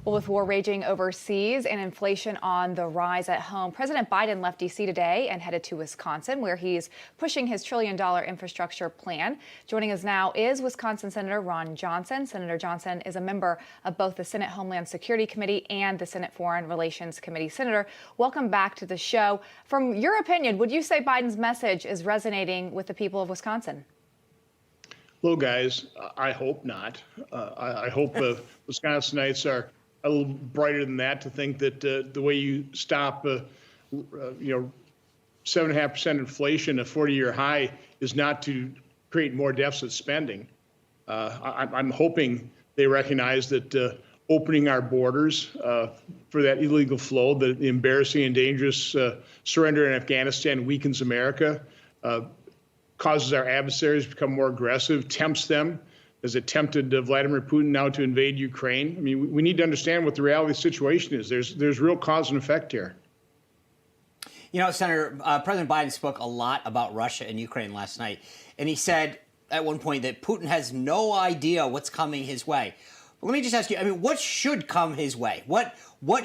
Well, with war raging overseas and inflation on the rise at home, President Biden left D.C. today and headed to Wisconsin, where he's pushing his $1 trillion infrastructure plan. Joining us now is Wisconsin Senator Ron Johnson. Senator Johnson is a member of both the Senate Homeland Security Committee and the Senate Foreign Relations Committee. Senator, welcome back to the show. From your opinion, would you say Biden's message is resonating with the people of Wisconsin? Well, guys, I hope not. I hope Wisconsinites are a little brighter than that to think that the way you stop, 7.5% inflation, a 40-year high, is not to create more deficit spending. I'm hoping they recognize that opening our borders for that illegal flow, the embarrassing and dangerous surrender in Afghanistan weakens America, causes our adversaries to become more aggressive, tempts them, as it tempted Vladimir Putin now to invade Ukraine. I mean, we need to understand what the reality of the situation is. There's real cause and effect here. You know, Senator, President Biden spoke a lot about Russia and Ukraine last night, and he said at one point that Putin has no idea what's coming his way. But let me just ask you, I mean, what should come his way? What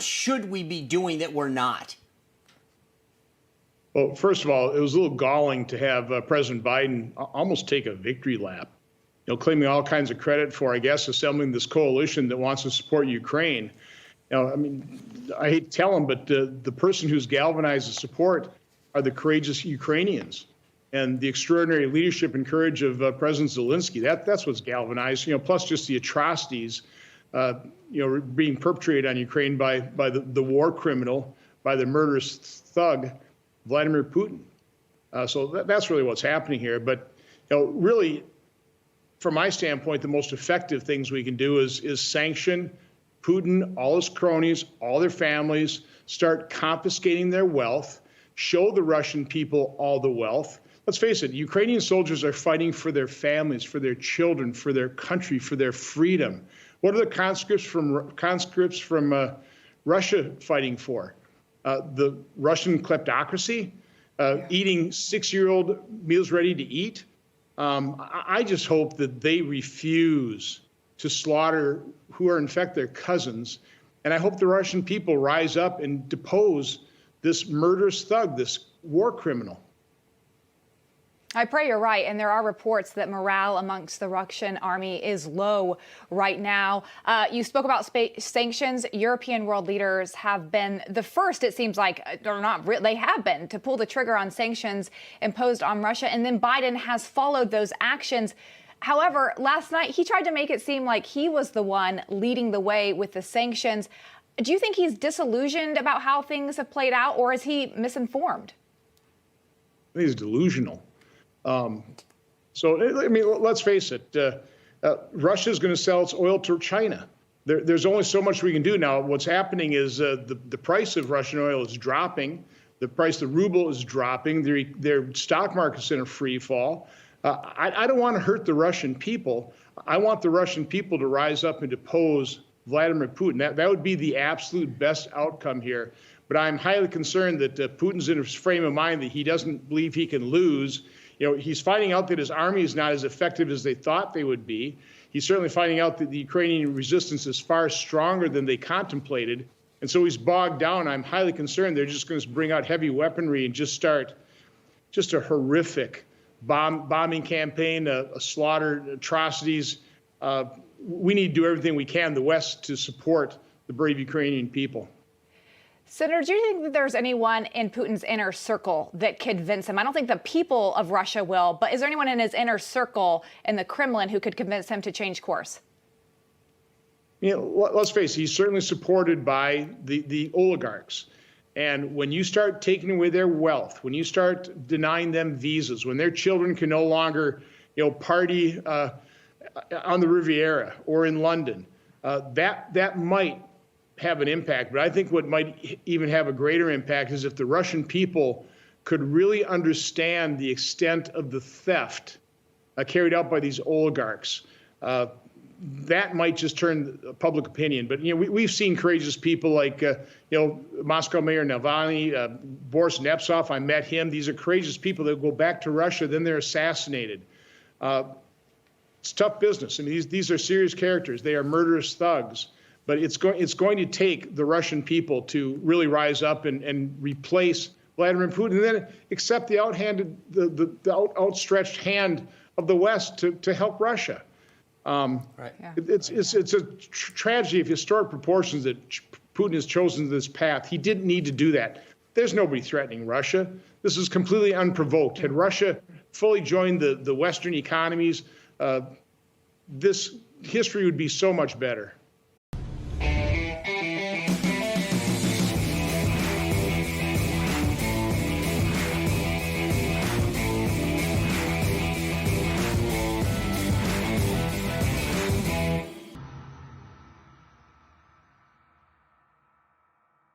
should we be doing that we're not? Well, first of all, it was a little galling to have President Biden almost take a victory lap, claiming all kinds of credit for, I guess, assembling this coalition that wants to support Ukraine. I mean, I hate to tell him, but the person who's galvanized the support are the courageous Ukrainians and the extraordinary leadership and courage of President Zelensky. That's what's galvanized, plus just the atrocities, being perpetrated on Ukraine by the war criminal, by the murderous thug, Vladimir Putin. So that's really what's happening here. But really, from my standpoint, the most effective things we can do is sanction Putin, all his cronies, all their families, start confiscating their wealth, show the Russian people all the wealth. Let's face it, Ukrainian soldiers are fighting for their families, for their children, for their country, for their freedom. What are the conscripts from Russia fighting for? The Russian kleptocracy, eating 6-year-old meals ready to eat. I just hope that they refuse to slaughter who are in fact their cousins. And I hope the Russian people rise up and depose this murderous thug, this war criminal. I pray you're right. And there are reports that morale amongst the Russian army is low right now. You spoke about sanctions. European world leaders have been the first, it seems like, or not, they have been, to pull the trigger on sanctions imposed on Russia. And then Biden has followed those actions. However, last night, he tried to make it seem like he was the one leading the way with the sanctions. Do you think he's disillusioned about how things have played out, or is he misinformed? I think he's delusional. So, I mean, let's face it, Russia is going to sell its oil to China. There's only so much we can do now. What's happening is the price of Russian oil is dropping. The price of the ruble is dropping. Their stock market's in a free fall. I don't want to hurt the Russian people. I want the Russian people to rise up and depose Vladimir Putin. That would be the absolute best outcome here. But I'm highly concerned that Putin's in a frame of mind that he doesn't believe he can lose. He's finding out that his army is not as effective as they thought they would be. He's certainly finding out that the Ukrainian resistance is far stronger than they contemplated. And so he's bogged down. I'm highly concerned they're just going to bring out heavy weaponry and just start just a horrific bombing campaign, slaughter, atrocities. We need to do everything we can, the West, to support the brave Ukrainian people. Senator, do you think that there's anyone in Putin's inner circle that could convince him? I don't think the people of Russia will, but is there anyone in his inner circle in the Kremlin who could convince him to change course? Let's face it, he's certainly supported by the oligarchs. And when you start taking away their wealth, when you start denying them visas, when their children can no longer, party on the Riviera or in London, that might have an impact. But I think what might even have a greater impact is if the Russian people could really understand the extent of the theft carried out by these oligarchs. That might just turn public opinion. But, we've seen courageous people like, Moscow Mayor Navalny, Boris Nemtsov. I met him. These are courageous people that go back to Russia, then they're assassinated. It's tough business. I mean, these are serious characters. They are murderous thugs. But it's going to take the Russian people to really rise up and replace Vladimir Putin, and then accept the outstretched hand of the West to help Russia. Right. Yeah. It's a tragedy of historic proportions that Putin has chosen this path. He didn't need to do that. There's nobody threatening Russia. This is completely unprovoked. Had Russia fully joined the Western economies, this history would be so much better.